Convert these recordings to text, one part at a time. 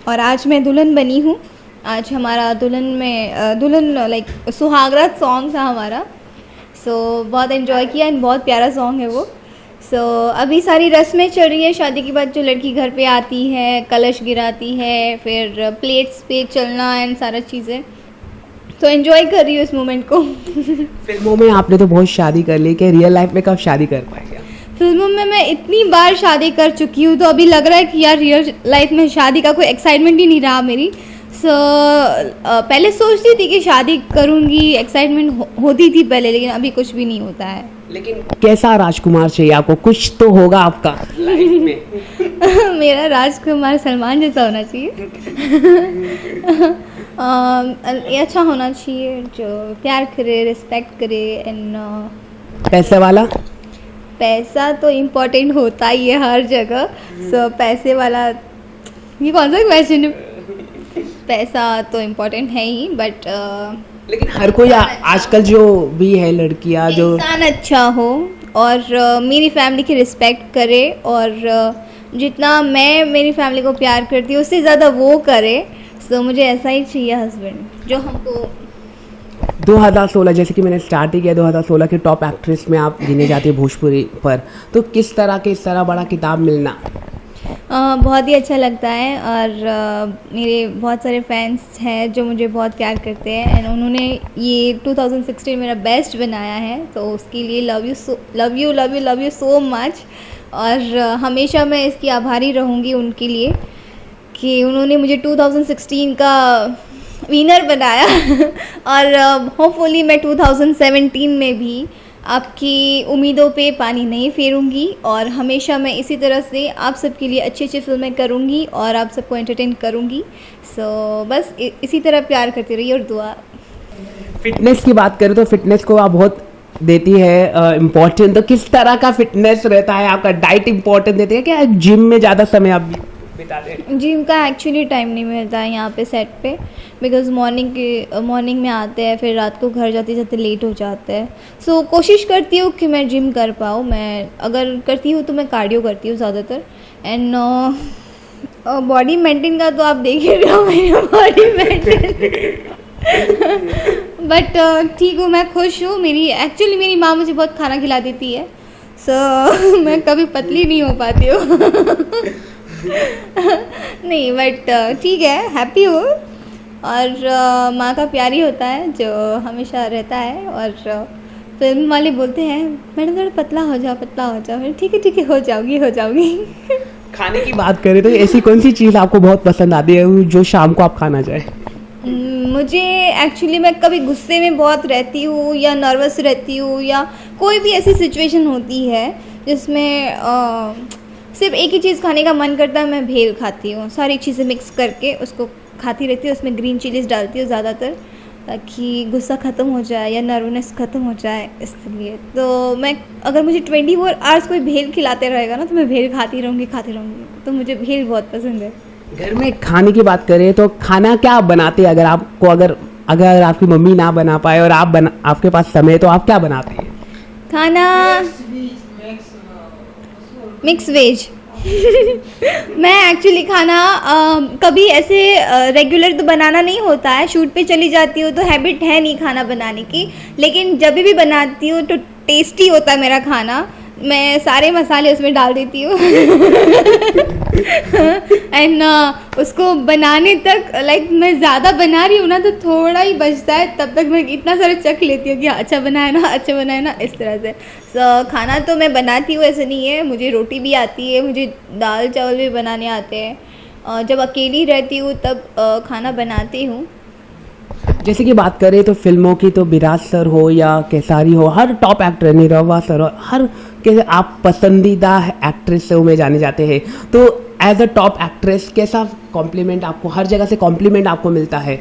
और आज मैं दुल्हन बनी हूँ। आज हमारा दुल्हन लाइक सुहागरात सॉन्ग था हमारा। बहुत एंजॉय किया एंड बहुत प्यारा सॉन्ग है वो। अभी सारी रस्में चल रही है शादी के बाद। जो लड़की घर पे आती है, कलश गिराती है, फिर प्लेट्स पे चलना एंड सारा चीज़ें। तो एंजॉय कर रही हूँ इस मोमेंट को। फिल्मों में आपने तो बहुत शादी कर ली, कि रियल लाइफ में कब शादी कर पाएंगे? फिल्मों में मैं इतनी बार शादी कर चुकी हूँ, तो अभी लग रहा है कि यार रियल लाइफ में शादी का कोई एक्साइटमेंट ही नहीं रहा मेरी। पहले सोचती थी कि शादी करूँगी, एक्साइटमेंट होती थी पहले, लेकिन अभी कुछ भी नहीं होता है। लेकिन कैसा राजकुमार चाहिए आपको? कुछ तो होगा आपका लाइफ में। मेरा राजकुमार सलमान जैसा होना चाहिए। ये अच्छा होना चाहिए, जो प्यार करे, रिस्पेक्ट करे एंड पैसे वाला? पैसा तो इम्पोर्टेंट होता ही है हर जगह। पैसे वाला, ये कौन सा क्वेश्चन है? पैसा तो इम्पोर्टेंट है ही, बट लेकिन हर कोई आजकल जो भी है लड़कियां, जो इंसान अच्छा हो और मेरी फैमिली की रिस्पेक्ट करे, और जितना मैं मेरी फैमिली को प्यार करती हूँ उससे ज़्यादा वो करे। मुझे ऐसा ही चाहिए हस्बैंड जो हमको। 2016 जैसे कि मैंने स्टार्ट ही किया, 2016 के टॉप एक्ट्रेस में आप गिने जाती है भोजपुरी पर। तो किस तरह बड़ा किताब मिलना बहुत ही अच्छा लगता है। और मेरे बहुत सारे फैंस हैं जो मुझे बहुत प्यार करते हैं एंड उन्होंने ये 2016 मेरा बेस्ट बनाया है, तो उसके लिए लव यू सो मच। और हमेशा मैं इसकी आभारी रहूँगी उनके लिए कि उन्होंने मुझे 2016 का विनर बनाया। और होपफुली मैं 2017 में भी आपकी उम्मीदों पे पानी नहीं फेरूंगी, और हमेशा मैं इसी तरह से आप सबके लिए अच्छी अच्छी फिल्में करूंगी और आप सबको एंटरटेन करूंगी। बस इसी तरह प्यार करती रहिए और दुआ। फिटनेस की बात करें तो फिटनेस को आप बहुत देती है इम्पोर्टेंट। तो किस तरह का फिटनेस रहता है आपका? डाइट इम्पोर्टेंट देती है क्या? जिम में ज़्यादा समय आप बिताते हैं? जिम का एक्चुअली टाइम नहीं मिलता है यहाँ पे सेट पे, बिकॉज़ मॉर्निंग में आते हैं, फिर रात को घर जाते जाते लेट हो जाते हैं। कोशिश करती हूँ कि मैं जिम कर पाऊँ। मैं अगर करती हूँ तो मैं कार्डियो करती हूँ ज़्यादातर। एंड बॉडी मेंटेन का तो आप देख ही रहे हो, मेरी बॉडी मेंटेन। बट ठीक हूँ, मैं खुश हूँ। मेरी माँ मुझे बहुत खाना खिला देती है, मैं कभी पतली नहीं हो पाती हूँ। नहीं, बट ठीक है, हैप्पी हूँ। और माँ का प्यार ही होता है जो हमेशा रहता है। और फिल्म वाले बोलते हैं मैडम थोड़ा पतला हो जाओ। ठीक है, हो जाऊँगी। खाने की बात करें तो ऐसी कौन सी चीज़ आपको बहुत पसंद आती है जो शाम को आप खाना चाहें? मुझे एक्चुअली, मैं कभी गुस्से में बहुत रहती हूँ या नर्वस रहती हूँ, या कोई भी ऐसी सिचुएशन होती है जिसमें सिर्फ एक ही चीज़ खाने का मन करता है, मैं भेल खाती हूँ। सारी चीज़ें मिक्स करके उसको खाती रहती हूँ, उसमें ग्रीन चिलीज डालती हूँ ज़्यादातर, ताकि गुस्सा ख़त्म हो जाए या नर्वसनेस ख़त्म हो जाए, इसलिए। तो मैं, अगर मुझे 24 आवर्स कोई भेल खिलाते रहेगा ना, तो मैं भेल खाती रहूँगी। तो मुझे भेल बहुत पसंद है। घर में खाने की बात करें तो खाना क्या आप बनाते हैं? अगर आपकी मम्मी ना बना पाए और आपके पास समय, तो आप क्या बनाते हैं? खाना मिक्स वेज। मैं एक्चुअली खाना कभी ऐसे रेगुलर तो बनाना नहीं होता है। शूट पे चली जाती हूँ तो हैबिट है नहीं खाना बनाने की, लेकिन जब भी बनाती हूँ तो टेस्टी होता है मेरा खाना। मैं सारे मसाले उसमें डाल देती हूँ। एंड उसको बनाने तक, लाइक मैं ज़्यादा बना रही हूँ ना, तो थोड़ा ही बचता है, तब तक मैं इतना सारा चख लेती हूँ कि अच्छा बनाया ना, इस तरह से। खाना तो मैं बनाती हूँ, ऐसे नहीं है। मुझे रोटी भी आती है, मुझे दाल चावल भी बनाने आते हैं। जब अकेली रहती हूँ तब खाना बनाती हूँ। जैसे कि बात करें तो फिल्मों की, तो विराज सर हो या केसारी हो, हर टॉप एक्टर निरहुआ सर हो, हर कैसे आप पसंदीदा एक्ट्रेस में जाने जाते हैं। तो एज अ टॉप एक्ट्रेस कैसा कॉम्प्लीमेंट आपको, हर जगह से कॉम्प्लीमेंट आपको मिलता है?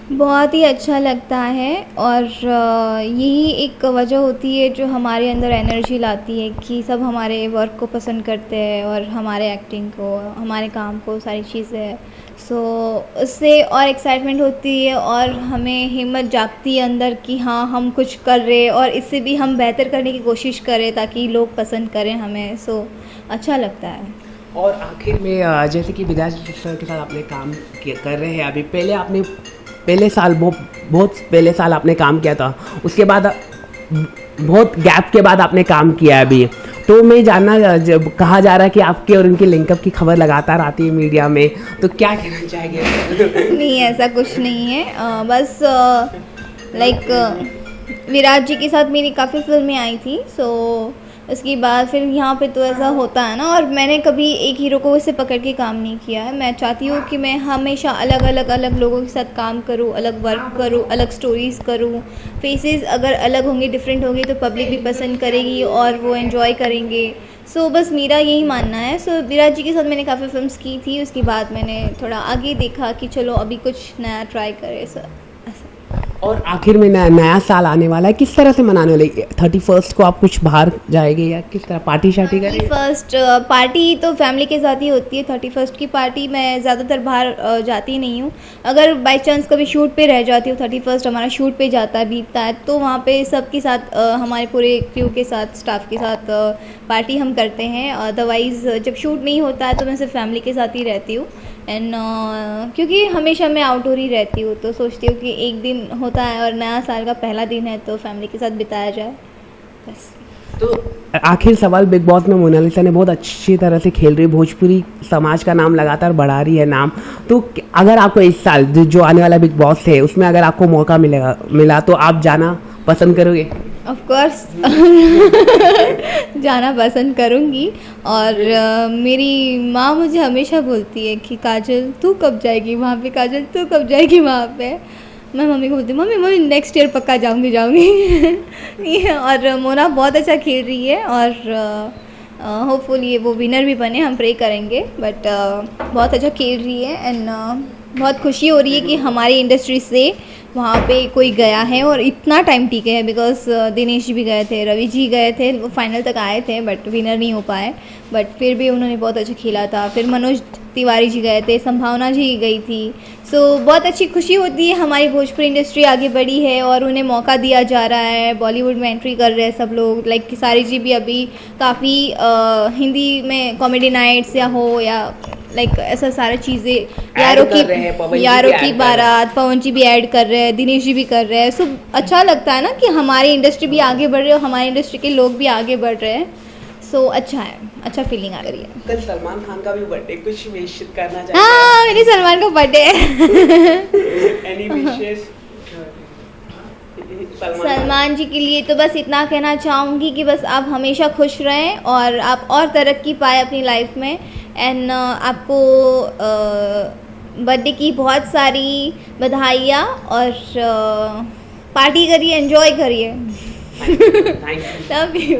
बहुत ही अच्छा लगता है, और यही एक वजह होती है जो हमारे अंदर एनर्जी लाती है कि सब हमारे वर्क को पसंद करते हैं, और हमारे एक्टिंग को, हमारे काम को, सारी चीज़ें। उससे और एक्साइटमेंट होती है, और हमें हिम्मत जागती है अंदर कि हाँ, हम कुछ कर रहे हैं और इससे भी हम बेहतर करने की कोशिश करें ताकि लोग पसंद करें हमें। अच्छा लगता है। और आखिर में जैसे कि विद्या सर के साथ आपने काम कर रहे हैं अभी, पहले साल बहुत पहले साल आपने काम किया था, उसके बाद बहुत गैप के बाद आपने काम किया है अभी। तो मैं जानना, जब कहा जा रहा है कि आपके और उनके लिंकअप की खबर लगातार आती है मीडिया में, तो क्या कहना चाहेंगे? नहीं, ऐसा कुछ नहीं है। बस विराट जी के साथ मेरी काफ़ी फिल्में आई थी, सो उसके बाद फिर यहाँ पे तो ऐसा होता है ना। और मैंने कभी एक हीरो को उससे पकड़ के काम नहीं किया है। मैं चाहती हूँ कि मैं हमेशा अलग लोगों के साथ काम करूँ, अलग वर्क करूँ, अलग स्टोरीज़ करूँ। फेसेस अगर अलग होंगे, डिफरेंट होंगे, तो पब्लिक भी पसंद करेगी और वो एंजॉय करेंगे। सो बस मेरा यही मानना है। सो विराट जी के साथ मैंने काफ़ी फिल्म्स की थी, उसके बाद मैंने थोड़ा आगे देखा कि चलो अभी कुछ नया ट्राई करें सर। और आखिर में नया साल आने वाला है, किस तरह से मनाने वाले? 31st को आप कुछ बाहर जाएंगे या किस तरह पार्टी शार्टी करेंगे? 31st पार्टी तो फैमिली के साथ ही होती है। 31st की पार्टी मैं ज़्यादातर बाहर जाती नहीं हूँ। अगर बाई चांस कभी शूट पे रह जाती हूँ, 31st हमारा शूट पे जाता है, बीतता है, तो वहाँ पे सबके साथ हमारे पूरे क्रू के साथ, स्टाफ के साथ पार्टी हम करते हैं। अदरवाइज़ जब शूट नहीं होता है तो मैं सिर्फ फैमिली के साथ ही रहती हूँ। एंड क्योंकि हमेशा मैं आउटडोर ही रहती हूँ, तो सोचती हूँ कि एक दिन होता है और नया साल का पहला दिन है तो फैमिली के साथ बिताया जाए, बस। तो आखिर सवाल, बिग बॉस में मोनालिसा ने बहुत अच्छी तरह से खेल रही, भोजपुरी समाज का नाम लगातार बढ़ा रही है नाम। तो अगर आपको इस साल जो आने वाला बिग बॉस है उसमें अगर आपको मौका मिला तो आप जाना पसंद करोगे? ऑफ कोर्स जाना पसंद करूँगी। और मेरी माँ मुझे हमेशा बोलती है कि काजल तू कब जाएगी वहाँ पे, काजल तू कब जाएगी वहाँ पे। मैं मम्मी को बोलती हूँ, मम्मी नेक्स्ट ईयर पक्का जाऊँगी। और मोना बहुत अच्छा खेल रही है और होपफुली वो विनर भी बने, हम प्रे करेंगे। बट बहुत अच्छा खेल रही है एंड बहुत खुशी हो रही है कि हमारी इंडस्ट्री से वहाँ पे कोई गया है और इतना टाइम टिके है। बिकॉज दिनेश जी भी गए थे, रवि जी गए थे, वो फाइनल तक आए थे बट विनर नहीं हो पाए, बट फिर भी उन्होंने बहुत अच्छा खेला था। फिर मनोज तिवारी जी गए थे, संभावना जी गई थी। सो बहुत अच्छी खुशी होती है, हमारी भोजपुरी इंडस्ट्री आगे बढ़ी है और उन्हें मौका दिया जा रहा है। बॉलीवुड में एंट्री कर रहे हैं सब लोग, लाइक किसारी जी भी अभी काफ़ी हिंदी में कॉमेडी नाइट्स या हो या लाइक ऐसा सारा चीज़ें, यारों की बारात, पवन जी भी ऐड कर रहे हैं, दिनेश जी भी कर रहे हैं। सो अच्छा लगता है ना कि हमारी इंडस्ट्री भी आगे बढ़ रही है और हमारी इंडस्ट्री के लोग भी आगे बढ़ रहे हैं। सो अच्छा है, अच्छा फीलिंग आ रही है। कल सलमान खान का भी बर्थडे, कुछ विश करना चाहिए? हाँ, मेरी सलमान का बर्थडे है। एनी विशेस सलमान जी के लिए तो बस इतना कहना चाहूँगी कि बस आप हमेशा खुश रहें और आप और तरक्की पाए अपनी लाइफ में। एंड आपको बर्थडे की बहुत सारी बधाइयाँ और पार्टी करिए, एंजॉय करिए। Thank you. Love you.